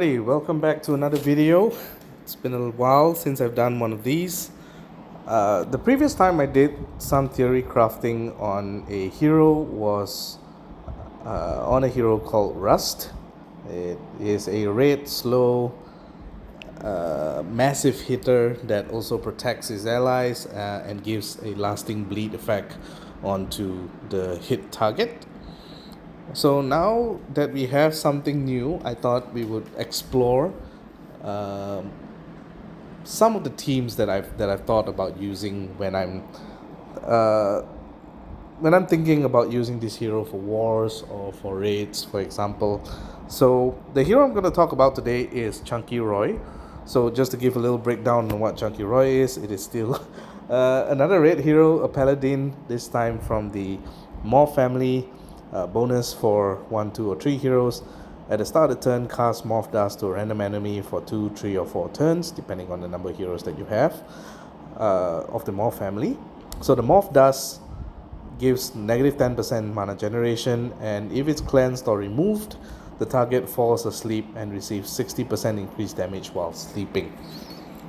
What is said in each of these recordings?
Hi, welcome back to another video. It's been a while since I've done one of these. The previous time I did some theory crafting on a hero was on a hero called Rust. It is a red, slow, massive hitter that also protects his allies and gives a lasting bleed effect onto the hit target. So now that we have something new, I thought we would explore um, some of the teams that I've thought about using uh, when I'm thinking about using this hero for wars or for raids, for example. So the hero I'm going to talk about today is Chunkyroi. So just to give a little breakdown on what Chunkyroi is, it is still another raid hero, a paladin, this time from the Morph family. Bonus for 1, 2, or 3 heroes. At the start of the turn, cast Morph Dust to a random enemy for 2, 3, or 4 turns, depending on the number of heroes that you have of the Morph family. So the Morph Dust gives negative 10% mana generation, and if it's cleansed or removed, the target falls asleep and receives 60% increased damage while sleeping.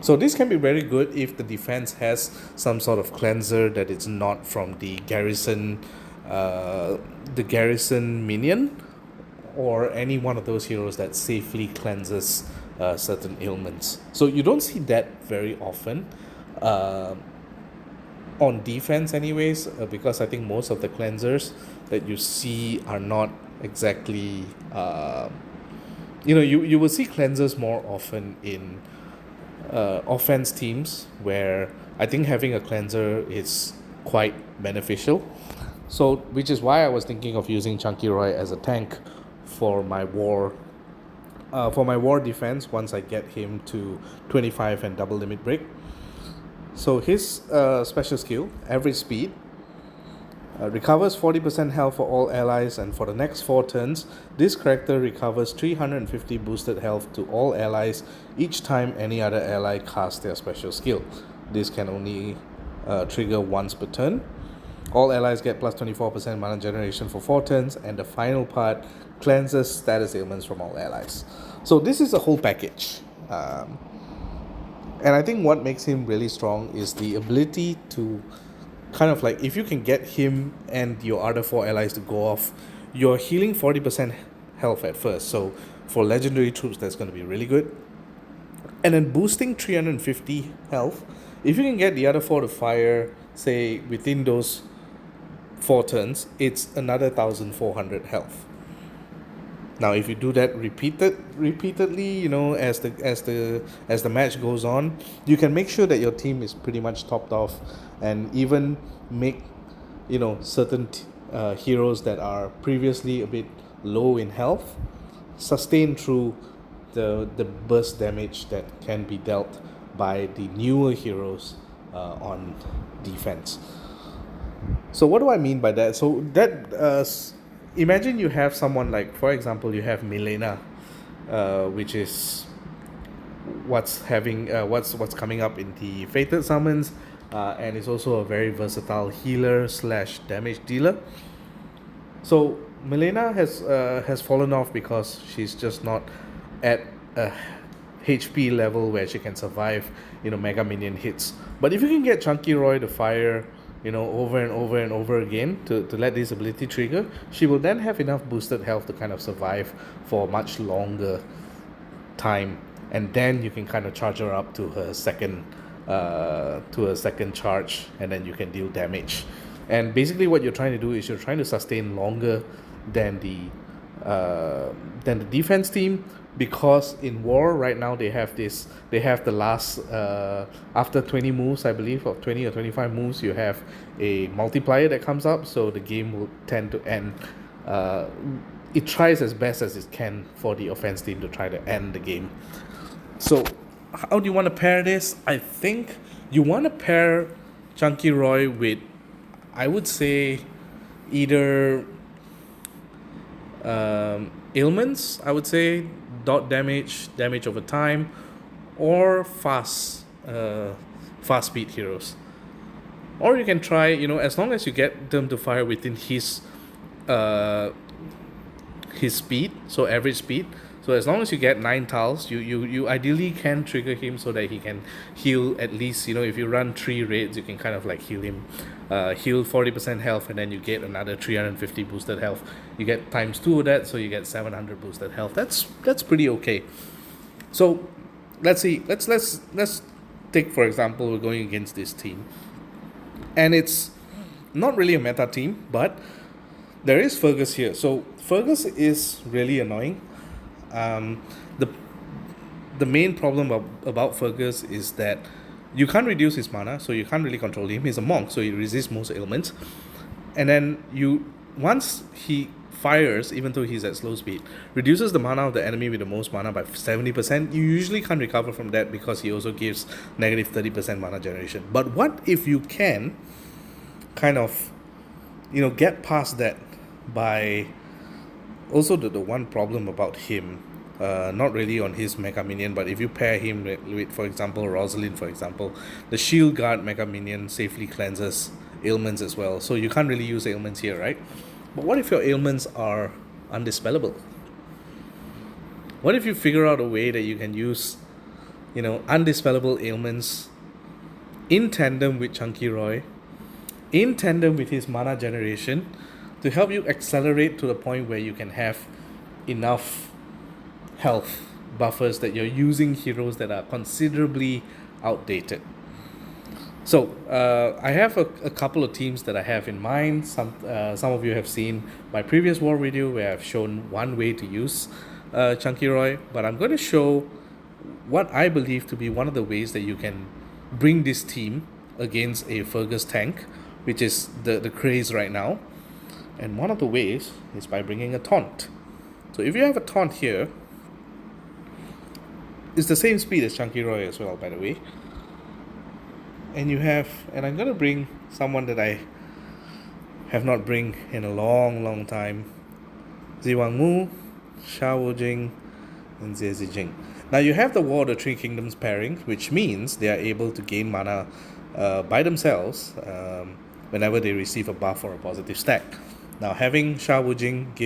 So this can be very good if the defense has some sort of cleanser that is not from the garrison minion, or any one of those heroes that safely cleanses certain ailments. So you don't see that very often on defense anyways, because I think most of the cleansers that you see are not exactly you will see cleansers more often in offense teams, where I think having a cleanser is quite beneficial. So, which is why I was thinking of using Chunkyroi as a tank for my war defense once I get him to 25 and double limit break. So his special skill, average speed, recovers 40% health for all allies, and for the next 4 turns, this character recovers 350 boosted health to all allies each time any other ally casts their special skill. This can only trigger once per turn. All allies get plus 24% mana generation for 4 turns, and the final part cleanses status ailments from all allies. So this is a whole package. And I think what makes him really strong is the ability to kind of like, if you can get him and your other 4 allies to go off, you're healing 40% health at first. So for legendary troops, that's going to be really good. And then boosting 350 health, if you can get the other 4 to fire, say within those 4 turns, it's another 1400 health. Now if you do that repeatedly, as the match goes on, you can make sure that your team is pretty much topped off, and even make certain heroes that are previously a bit low in health sustain through the burst damage that can be dealt by the newer heroes on defense. So what do I mean by that? So that imagine you have someone like, for example, you have Milena, which is what's coming up in the Fated Summons, and is also a very versatile healer / damage dealer. So Milena has fallen off because she's just not at a HP level where she can survive mega minion hits. But if you can get Chunkyroi to fire over and over and over again to let this ability trigger, she will then have enough boosted health to kind of survive for a much longer time, and then you can kind of charge her up to her second charge, and then you can deal damage. And basically what you're trying to do is you're trying to sustain longer than the defense team, because in war right now they have the last after 20 moves, I believe, or 20 or 25 moves, you have a multiplier that comes up, so the game will tend to end. It tries as best as it can for the offense team to try to end the game. So how do you want to pair this? I think you want to pair Chunkyroi with, I would say, either ailments, I would say, dot damage over time, or fast speed heroes. Or you can try, as long as you get them to fire within his speed, so average speed. So So as long as you get 9 tiles, you ideally can trigger him so that he can heal at least, if you run 3 raids, you can kind of like heal him, heal 40% health, and then you get another 350 boosted health. You get times 2 of that, so you get 700 boosted health. That's pretty okay. So let's see. Let's take, for example, we're going against this team, and it's not really a meta team, but there is Fergus here. So Fergus is really annoying. The main problem about Fergus is that you can't reduce his mana, so you can't really control him. He's a monk, so he resists most ailments. And then once he fires, even though he's at slow speed, reduces the mana of the enemy with the most mana by 70%. You usually can't recover from that because he also gives negative 30% mana generation. But what if you can kind of, get past that by also the one problem about him, not really on his Mega Minion, but if you pair him with, for example, Rosalind, for example, the Shield Guard Mega Minion safely cleanses ailments as well. So you can't really use ailments here, right? But what if your ailments are undispellable? What if you figure out a way that you can use, undispellable ailments in tandem with Chunkyroi, in tandem with his mana generation, to help you accelerate to the point where you can have enough health buffers that you're using heroes that are considerably outdated. So I have a couple of teams that I have in mind. Some of you have seen my previous war video where I've shown one way to use Chunkyroi, but I'm going to show what I believe to be one of the ways that you can bring this team against a Fergus tank, which is the craze right now. And one of the ways is by bringing a taunt. So if you have a taunt here, it's the same speed as Chunkyroi as well, by the way. And I'm going to bring someone that I have not bring in a long time. Ziwang Mu, Sha Wujing, and Jie Zijing. Now you have the War of the Three Kingdoms pairing, which means they are able to gain mana by themselves whenever they receive a buff or a positive stack. Now having Sha Wujing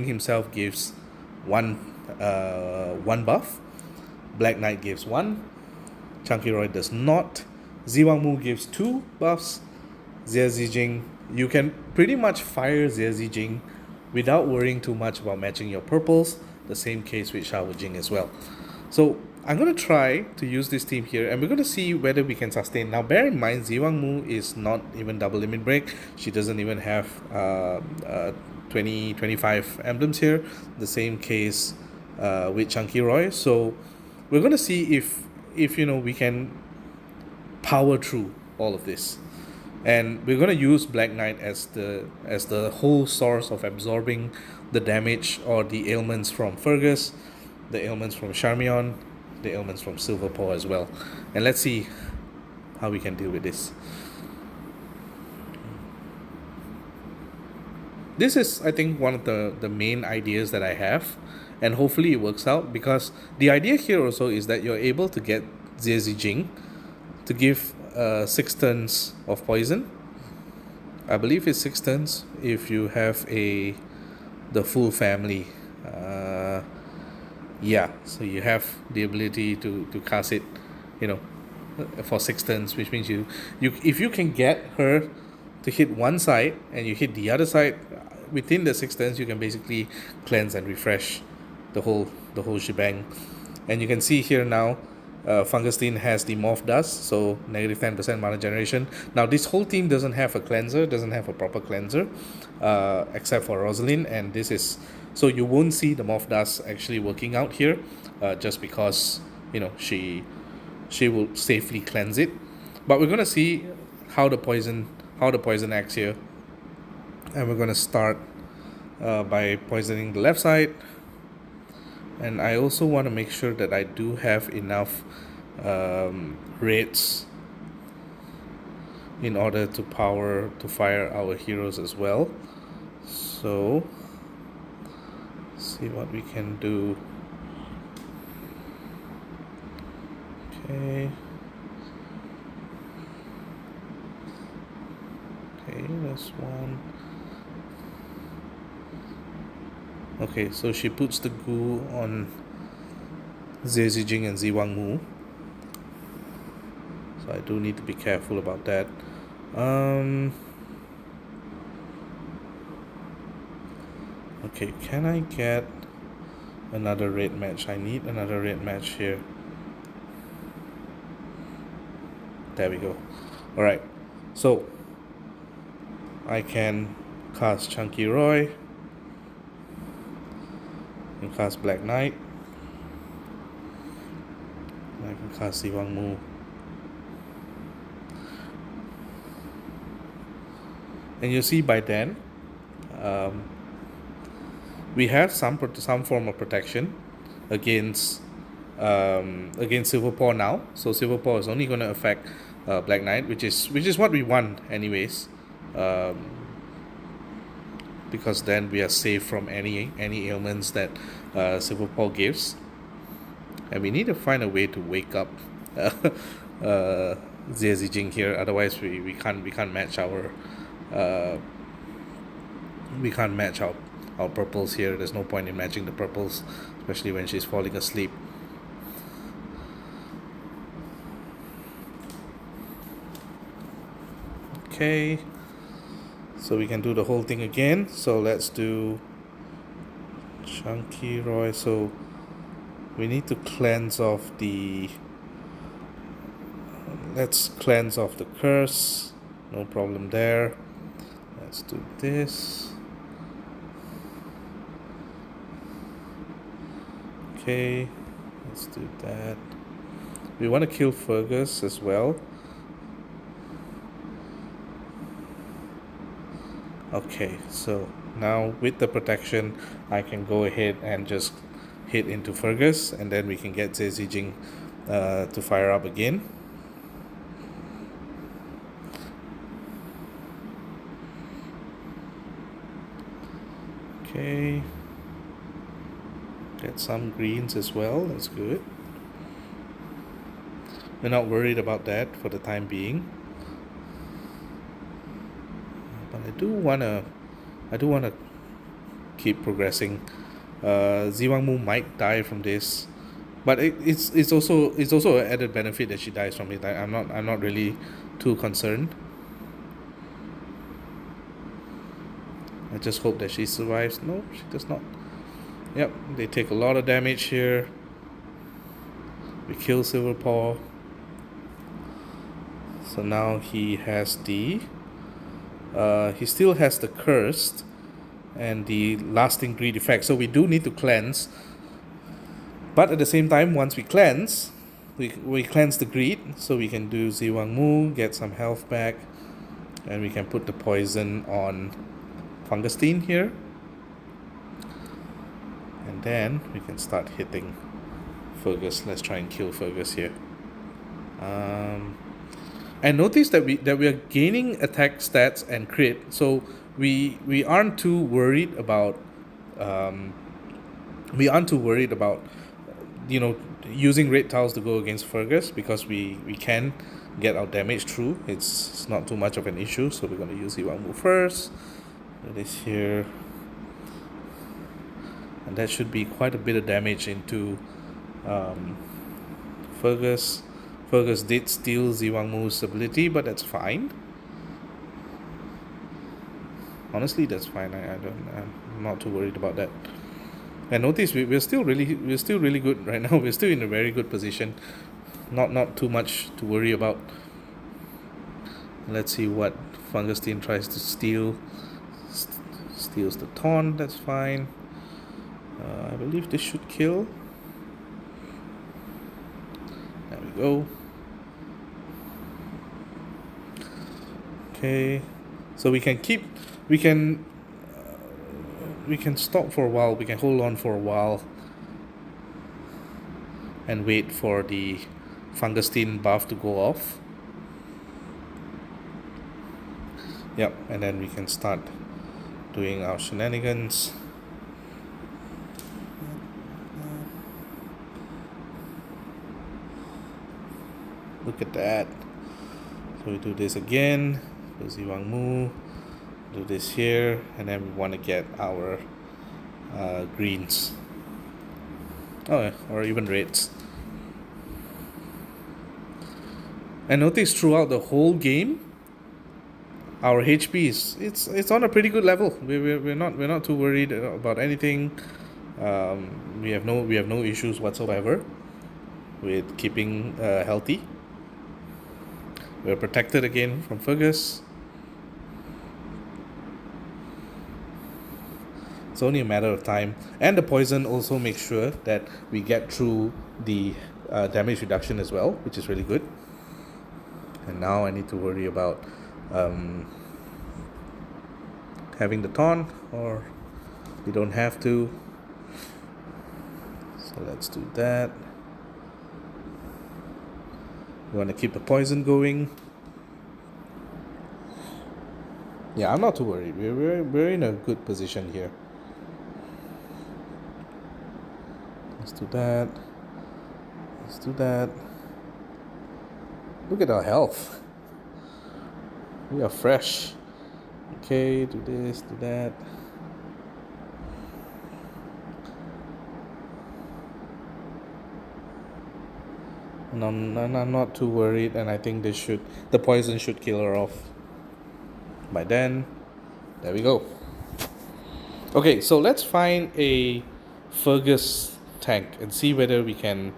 himself gives one buff. Black Knight gives 1. Chunkyroi does not. Ziwang Mu gives 2 buffs. Jie Zijing, you can pretty much fire Jie Zijing without worrying too much about matching your purples. The same case with Sha Wujing as well. So I'm going to try to use this team here, and we're going to see whether we can sustain. Now bear in mind, Ziwang Mu is not even double limit break. She doesn't even have 25 emblems here. The same case with Chunkyroi. So we're going to see if we can power through all of this. And we're going to use Black Knight as the whole source of absorbing the damage or the ailments from Fergus, the ailments from Charmion, the ailments from Silverpaw as well. And let's see how we can deal with this. This is, I think, one of the main ideas that I have, and hopefully it works out, because the idea here also is that you're able to get Jie Zijing to give 6 turns of poison. I believe it's 6 turns if you have the full family. So you have the ability to cast it, for 6 turns, which means you if you can get her to hit one side and you hit the other side within the 6 turns, you can basically cleanse and refresh the whole shebang. And you can see here now, Fungustin has the Morph Dust, so negative 10% mana generation. Now this whole team doesn't have a cleanser, doesn't have a proper cleanser, except for Rosalind, and this is, so you won't see the Morph Dust actually working out here, just because she will safely cleanse it. But we're gonna see how the poison acts here, and we're gonna start by poisoning the left side. And I also want to make sure that I do have enough raids in order to fire our heroes as well. So see what we can do. Okay, that's one. Okay, so she puts the goo on Zezijing and Ziwangmu. So I do need to be careful about that. Okay, can I get another red match? I need another red match here. There we go. Alright, so I can cast Chunkyroi and cast Black Knight. I can cast Ziwangmu. And you see by then, we have some form of protection against Silver Paw now. So Silver Paw is only going to affect Black Knight, which is what we want anyways, because then we are safe from any ailments that Silver Paw gives, and we need to find a way to wake up Jie Zijing here. Otherwise, we can't match our our purples here. There's no point in matching the purples, especially when she's falling asleep. Okay, so we can do the whole thing again. So let's do Chunkyroi. So we need to cleanse off the... Let's cleanse off the curse. No problem there. Let's do this. Okay, let's do that. We want to kill Fergus as well. Okay, so now with the protection, I can go ahead and just hit into Fergus, and then we can get Zezijing to fire up again. Okay, get some greens as well, that's good. We're not worried about that for the time being. But I do wanna keep progressing. Ziwangmu might die from this, but it's also an added benefit that she dies from it. I'm not really too concerned. I just hope that she survives. No, she does not. Yep, they take a lot of damage here. We kill Silver Paw. So now he has the... he still has the cursed and the lasting greed effect. So we do need to cleanse. But at the same time, once we cleanse, we cleanse the greed. So we can do Ziwangmu, get some health back. And we can put the poison on Fungustine here. And then we can start hitting Fergus. Let's try and kill Fergus here. And notice that we are gaining attack stats and crit, so we aren't too worried about using red tiles to go against Fergus, because we can get our damage through. It's not too much of an issue. So we're going to use Iwangmu first. Do this here, and that should be quite a bit of damage into Fergus. Fergus did steal Ziwangmu's ability, but that's fine. Honestly, that's fine. I'm not too worried about that. And notice we're still really good right now. We're still in a very good position. Not too much to worry about. Let's see what Fungustine tries to steal. Steals the taunt. That's fine. I believe this should kill. There we go. Okay, so we can stop for a while. We can hold on for a while and wait for the Fungustine buff to go off. Yep, and then we can start doing our shenanigans. Look at that. So we do this again. Do Ziwangmu. Do this here, and then we want to get our greens. Oh, yeah, or even reds. And notice throughout the whole game, our HP is it's on a pretty good level. We're not too worried about anything. We have no issues whatsoever with keeping healthy. We're protected again from Fergus. It's only a matter of time, and the poison also makes sure that we get through the damage reduction as well, which is really good. And now I need to worry about having the taunt, or we don't have to. So let's do that. We want to keep the poison going. Yeah, I'm not too worried. We're in a good position here. Let's do that. Let's do that. Look at our health. We are fresh. Okay, do this, do that. And I'm not too worried, and I think the poison should kill her off. By then, there we go. Okay, so let's find a Fergus tank and see whether we can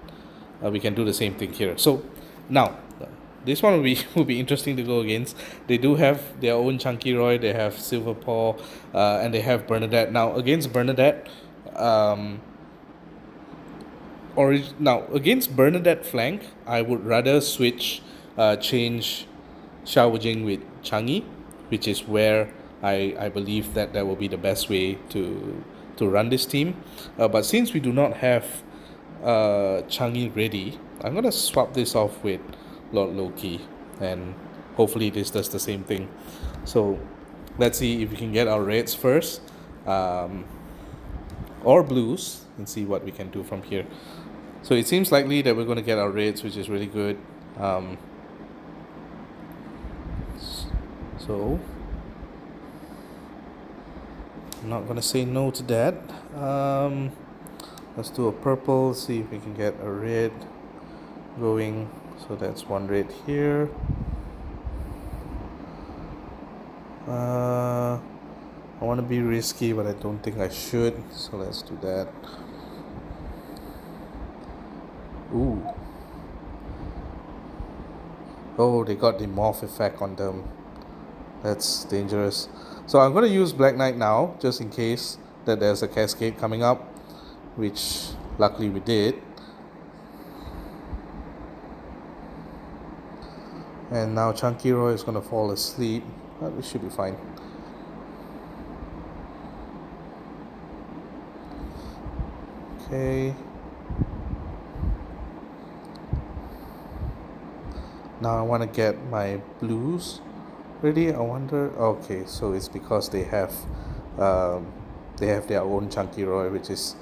do the same thing here. So now this one will be interesting to go against. They do have their own Chunkyroi, they have Silver Paw, and they have Bernadette. Now against Bernadette, now against Bernadette flank, I would rather change Xiao Jing with Changi, which is where I believe that will be the best way to run this team. But since we do not have Changi ready, I'm gonna swap this off with Lord Loki, and hopefully this does the same thing. So let's see if we can get our reds first, or blues, and see what we can do from here. So it seems likely that we're going to get our reds, which is really good. So I'm not going to say no to that. Let's do a purple, see if we can get a red going. So that's one red here. I want to be risky, but I don't think I should. So let's do that. Ooh. Oh, they got the morph effect on them. That's dangerous. So I'm going to use Black Knight now, just in case that there's a cascade coming up, which luckily we did. And now Chunkyroi is going to fall asleep, but we should be fine. Okay. Now I want to get my blues ready. I wonder. Okay, so it's because they have their own Chunkyroi, which is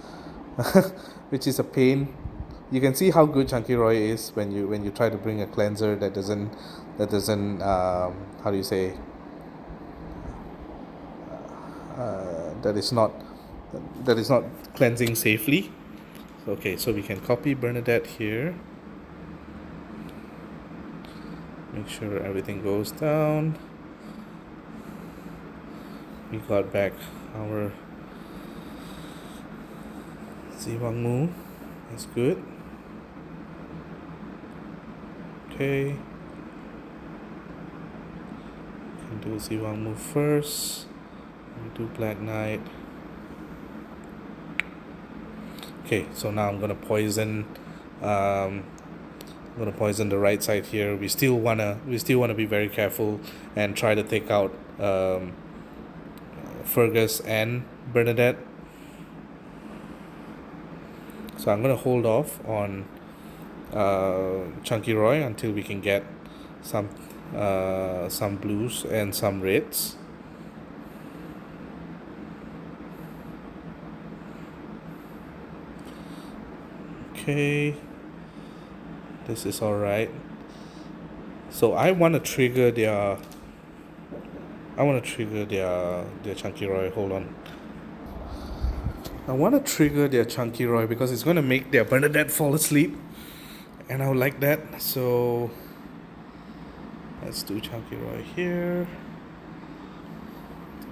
which is a pain. You can see how good Chunkyroi is when you try to bring a cleanser that doesn't how do you say that is not cleansing safely. Okay, so we can copy Bernadette here. Make sure everything goes down. We got back our Ziwang Mu. That's good. Okay. Can do Ziwang Mu first. We do Black Knight. Okay, so now I'm gonna poison. I'm gonna poison the right side here. We still wanna be very careful and try to take out Fergus and Bernadette. So I'm gonna hold off on Chunkyroi until we can get some blues and some reds. Okay, this is all right. So I want to trigger their Chunkyroi. Hold on. I want to trigger their Chunkyroi because it's going to make their Bernadette fall asleep. And I would like that. So let's do Chunkyroi here.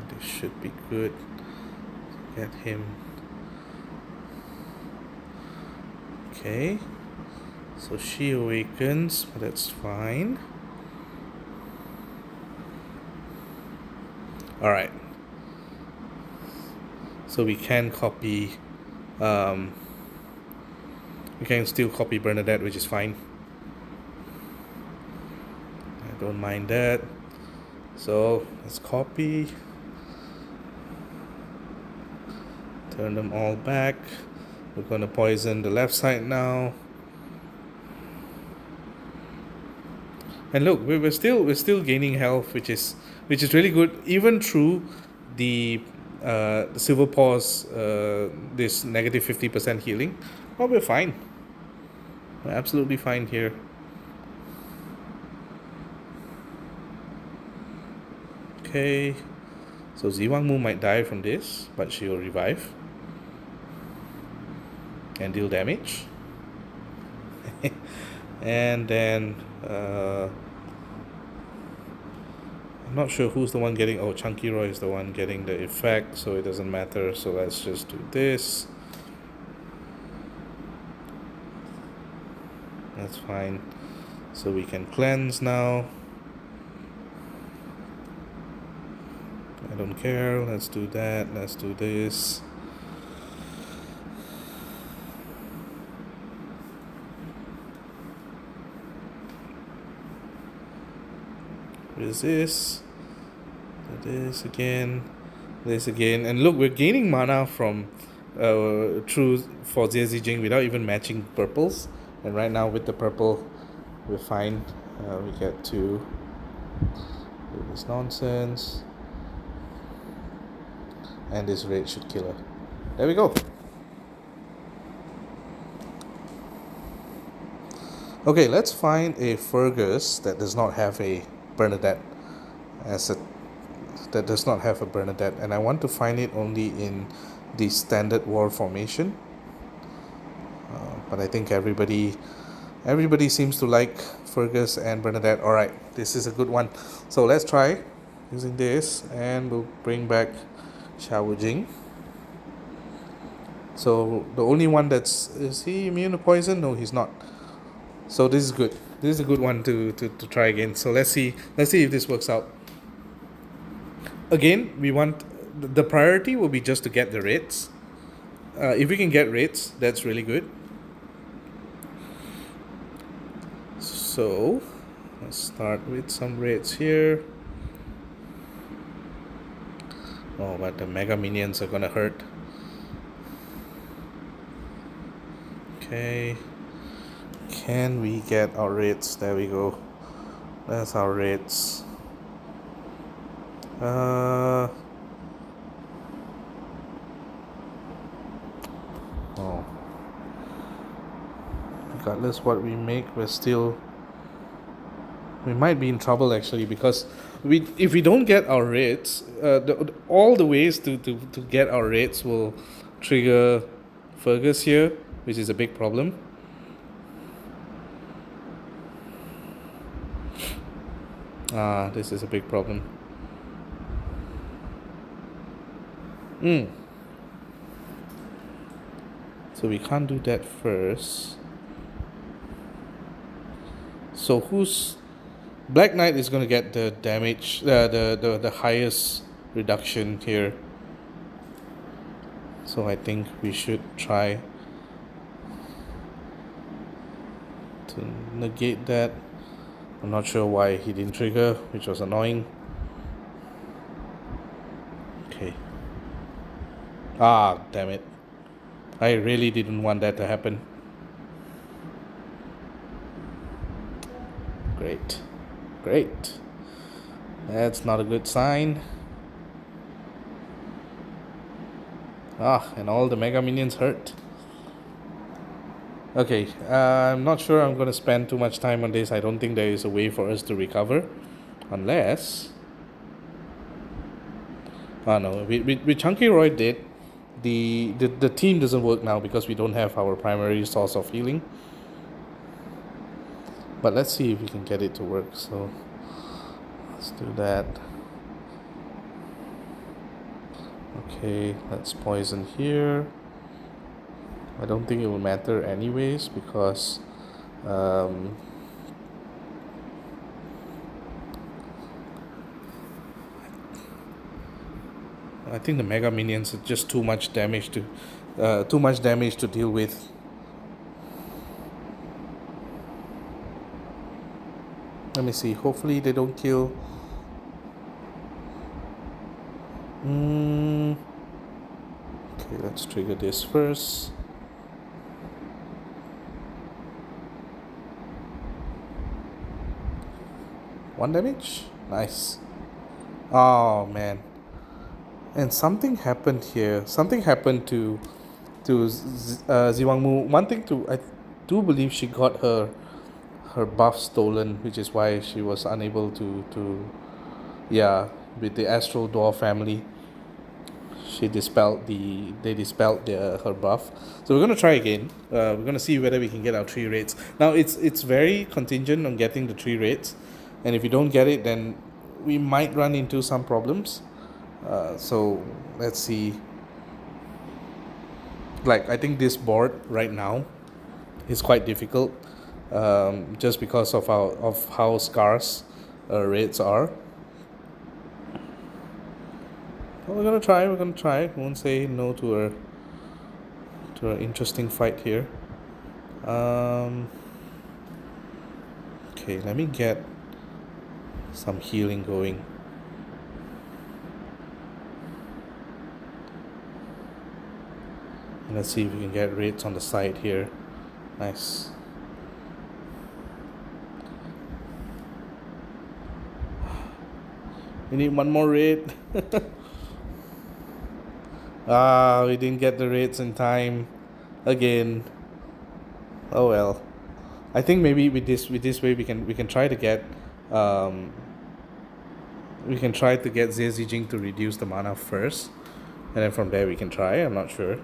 This should be good. Get him. Okay. So she awakens, but that's fine. Alright. So we can copy, we can still copy Bernadette, which is fine. I don't mind that. So let's copy. Turn them all back. We're gonna poison the left side now. And look, we're still gaining health, which is really good, even through the silver paws, this negative 50% healing. Oh, we're fine. We're absolutely fine here. Okay, so Ziwangmu might die from this, but she will revive and deal damage. And then I'm not sure who's the one getting. Oh, Chunkyroi is the one getting the effect, so it doesn't matter. So let's just do this. That's fine. So we can cleanse now. I don't care. Let's do that. Let's do this. Resist. This again. This again. And look, we're gaining mana from through for Jie Jing without even matching purples. And right now with the purple, we're fine. We get to do this nonsense. And this red should kill her. There we go. Okay, let's find a Fergus that does not have a Bernadette that does not have a Bernadette, and I want to find it only in the standard war formation. But I think everybody seems to like Fergus and Bernadette. Alright, this is a good one. So let's try using this, and we'll bring back Xiao Jing. So the only one is he immune to poison? No, he's not. So this is good. This is a good one to try again. So let's see if this works out. Again, we want the priority will be just to get the reds. If we can get reds, that's really good. So let's start with some reds here. Oh, but the mega minions are gonna hurt. Okay. Can we get our reds? There we go. That's our reds. Oh. Regardless what we make, we might be in trouble actually, because if we don't get our reds, all the ways to get our reds will trigger Fergus here, which is a big problem. This is a big problem. So we can't do that first. So who's Black Knight is gonna get the damage, the highest reduction here. So I think we should try to negate that. I'm not sure why he didn't trigger, which was annoying. Okay. Damn it. I really didn't want that to happen. Great. That's not a good sign. And all the mega minions hurt. Okay, I'm not sure I'm going to spend too much time on this. I don't think there is a way for us to recover. Unless... no, with Chunkyroi dead, the team doesn't work now because we don't have our primary source of healing. But let's see if we can get it to work. So let's do that. Okay, let's poison here. I don't think it will matter anyways because I think the mega minions are just too much damage to deal with. Let me see. Hopefully they don't kill. Okay, let's trigger this first. One damage? Nice. Oh man. And something happened here. Something happened to Ziwangmu. One thing I do believe she got her buff stolen, which is why she was unable to with the Astral Dwarf family. They dispelled her buff. So we're gonna try again. We're gonna see whether we can get our 3 raids. Now it's very contingent on getting the 3 raids, and if you don't get it, then we might run into some problems. So let's see. Like I think this board right now is quite difficult, just because of how scarce raids are. Well, we're gonna try. Won't say no to an interesting fight here. Okay, let me get some healing going. And let's see if we can get raids on the side here. Nice. We need one more raid. We didn't get the raids in time again. Oh well. I think maybe with this way we can try to get Zhe Zijing to reduce the mana first, and then from there we can try. I'm not sure.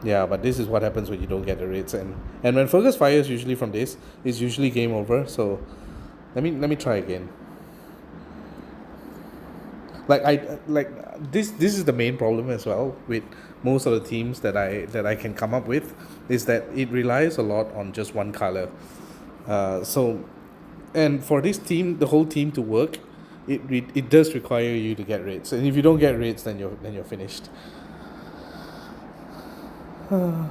Yeah, but this is what happens when you don't get the raids, and when Fergus fires usually from this, it's usually game over. So let me try again. This is the main problem as well with most of the teams that I can come up with, is that it relies a lot on just one color. And for this team, the whole team to work, it does require you to get raids, and if you don't get raids, then you're finished.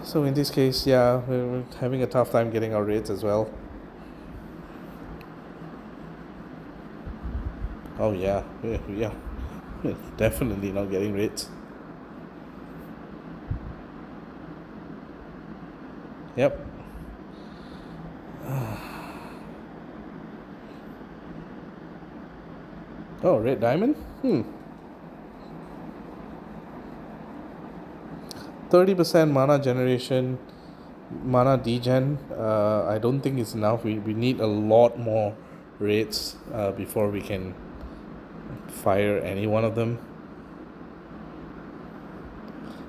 So in this case, yeah, we're having a tough time getting our raids as well. Oh yeah. Definitely not getting raids. Yep. Oh, red diamond? 30% mana generation, mana degen. I don't think it's enough. We need a lot more raids before we can fire any one of them.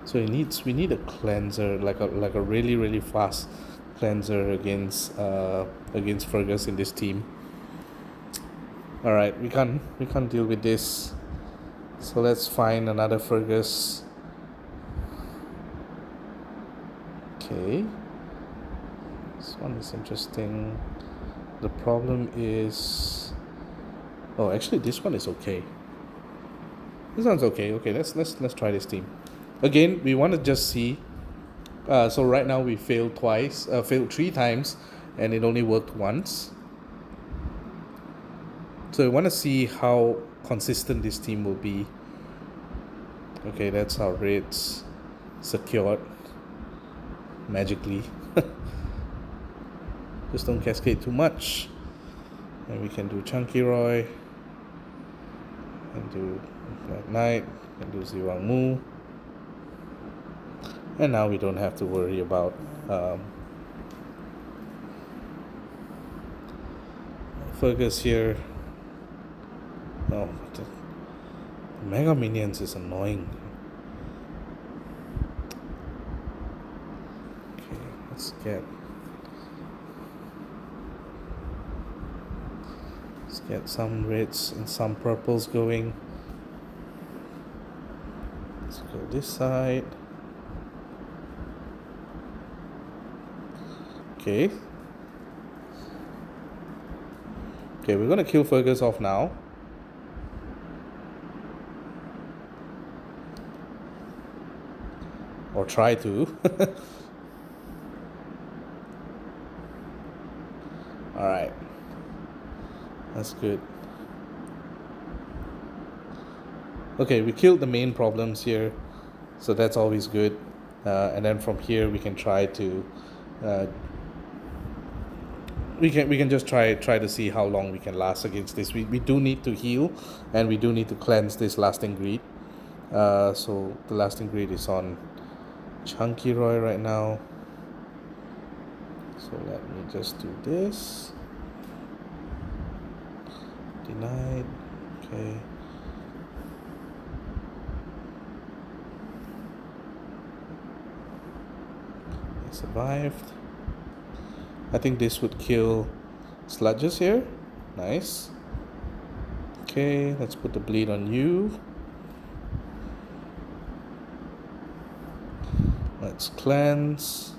So we need a cleanser, like a really really fast cleanser against Fergus in this team. All right, we can't deal with this. So let's find another Fergus. Okay, this one is interesting. The problem is, oh, actually this one is okay. This one's okay. Okay, let's try this team. Again, we want to just see. So right now we failed 3 times, and it only worked once. So we want to see how consistent this team will be. Okay, that's our raids secured magically. Just don't cascade too much. And we can do Chunkyroi, and do Black Knight, and do Ziwangmu. And now we don't have to worry about Fergus here. Oh, the Mega Minions is annoying. get some reds and some purples going. Let's go this side. Okay. Okay, we're gonna kill Fergus off now. Or try to. Alright. That's good. Okay, we killed the main problems here, so that's always good. And then from here we can try to we can just try to see how long we can last against this. We do need to heal, and we do need to cleanse this lasting greed. So the lasting greed is on Chunkyroi right now. So let me just do this. Denied. Okay. I survived. I think this would kill sludges here. Nice. Okay, let's put the bleed on you. Let's cleanse.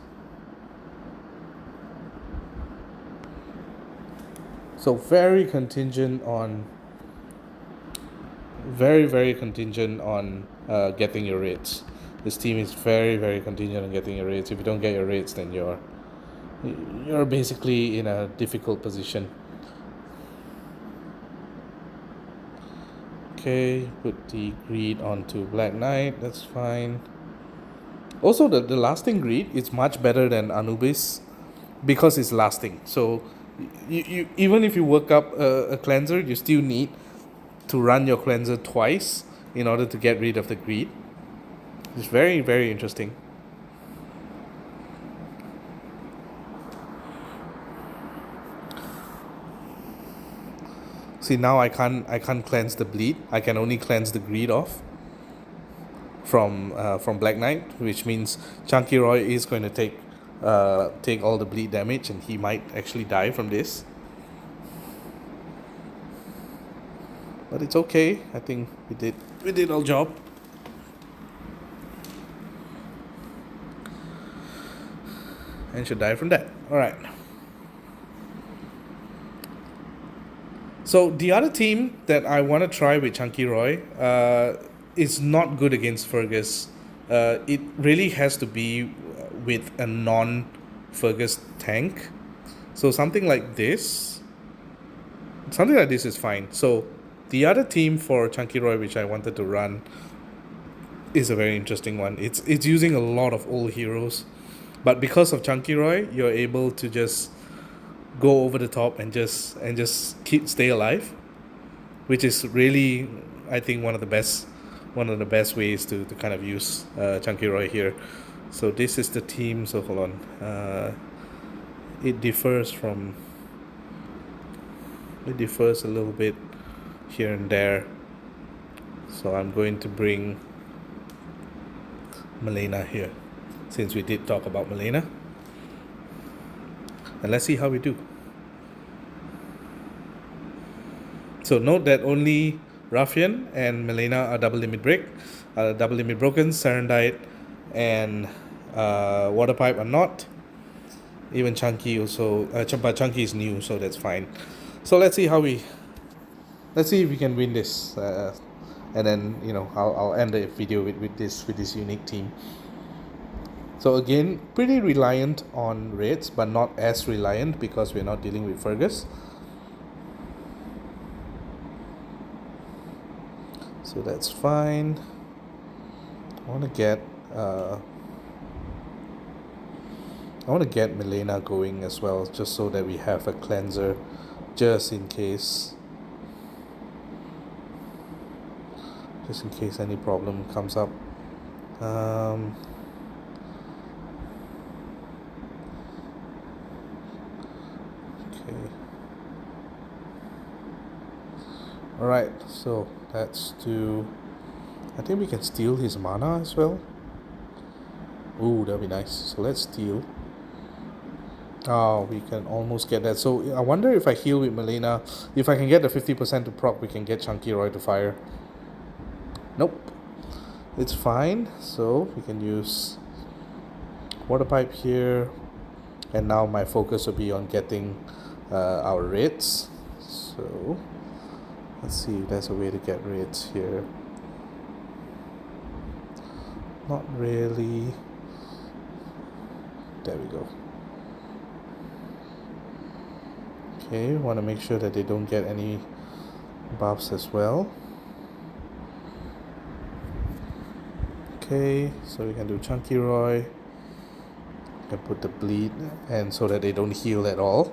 So very contingent on getting your rates. This team is very contingent on getting your rates. If you don't get your rates, then you're basically in a difficult position. Okay, put the greed onto Black Knight, that's fine. Also, the lasting greed is much better than Anubis because it's lasting. So you even if you work up a cleanser, you still need to run your cleanser twice in order to get rid of the greed. It's very interesting. See, now I can't cleanse the bleed. I can only cleanse the greed off from Black Knight, which means Chunkyroi is going to take all the bleed damage, and he might actually die from this. But it's okay. I think we did our job. And should die from that. Alright. So the other team that I want to try with Chunkyroi is not good against Fergus. It really has to be with a non-Fergus tank. So something like this is fine. So the other team for Chunkyroi, which I wanted to run, is a very interesting one. It's using a lot of old heroes, but because of Chunkyroi, you're able to just go over the top and just stay alive, which is really, I think, one of the best ways to kind of use Chunkyroi here. So this is the team. So hold on, it differs a little bit here and there. So I'm going to bring Milena here, since we did talk about Milena. And let's see how we do. So note that only Ruffian and Milena are double limit broken. Serendite and Water Pipe are not. Even Chunky also, but Chunky is new, so that's fine. So let's see if we can win this, and then I'll end the video with this unique team. So again, pretty reliant on raids, but not as reliant because we're not dealing with Fergus. So that's fine. I want to get Milena going as well, just so that we have a cleanser, just in case any problem comes up. Alright, so let's do... I think we can steal his mana as well. Ooh, that'd be nice. So let's steal. Oh, we can almost get that. So I wonder if I heal with Melina, if I can get the 50% to proc, we can get Chunkyroi to fire. Nope. It's fine. So we can use water pipe here. And now my focus will be on getting our raids. So let's see if there's a way to get raids here. Not really. There we go. Okay, want to make sure that they don't get any buffs as well. Okay, so we can do Chunkyroi. We can put the bleed, and so that they don't heal at all.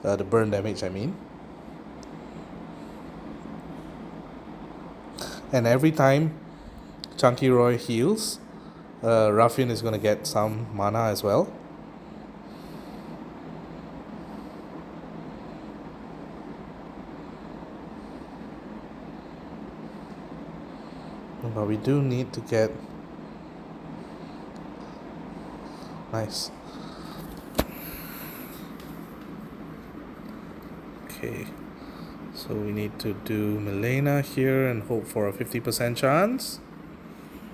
The burn damage, I mean. And every time Chunkyroi heals, Ruffian is going to get some mana as well. But we do need to get... Nice. Okay. So we need to do Melina here and hope for a 50% chance.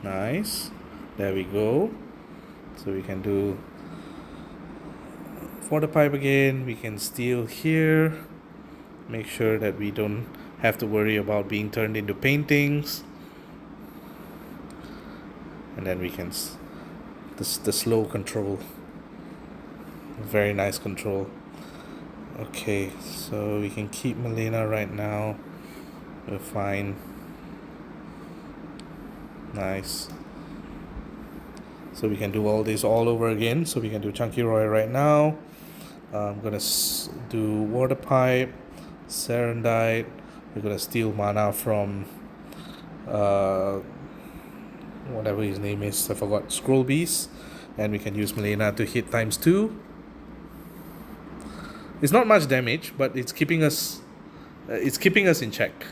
Nice. There we go. So we can do for the pipe again. We can steal here. Make sure that we don't have to worry about being turned into paintings. And then we can the slow control. Very nice control. Okay, so we can keep Melina right now. We're fine. Nice. So we can do all this all over again. So we can do Chunkyroi right now. I'm gonna do water pipe, Serendite. We're gonna steal mana from whatever his name is. I forgot. Scroll Beast, and we can use Melina to hit ×2. It's not much damage, but it's keeping us in check.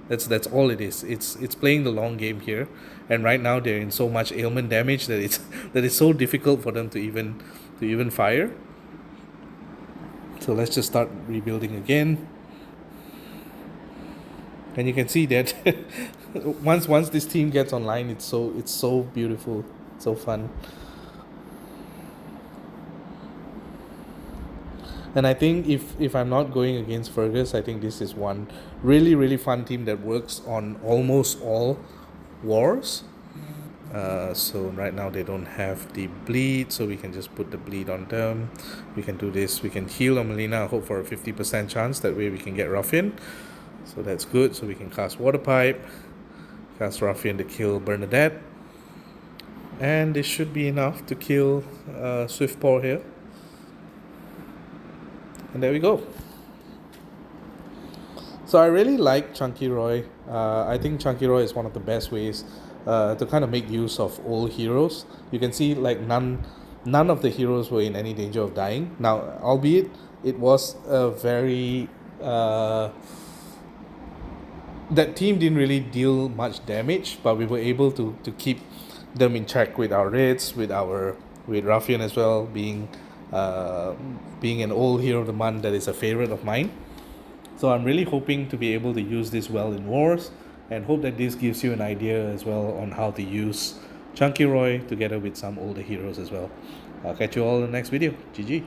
That's all it is. It's playing the long game here, and right now they're in so much ailment damage that it's so difficult for them to even fire. So let's just start rebuilding again. And you can see that once this team gets online, it's so beautiful, so fun. And I think if I'm not going against Fergus, I think this is one really fun team that works on almost all wars. So right now they don't have the bleed, so we can just put the bleed on them. We can do this. We can heal on Melina, hope for a 50% chance. That way we can get Ruffian. So that's good. So we can cast Water Pipe, cast Ruffian to kill Bernadette. And this should be enough to kill Swift Paw here. And there we go. So I really like Chunkyroi. I think Chunkyroi is one of the best ways to kind of make use of old heroes. You can see like none of the heroes were in any danger of dying. Now, albeit it was a very that team didn't really deal much damage, but we were able to keep them in check with our raids, with Ruffian as well, being an old hero of the month that is a favorite of mine. So I'm really hoping to be able to use this well in wars, and hope that this gives you an idea as well on how to use Chunkyroi together with some older heroes as well. I'll catch you all in the next video. GG.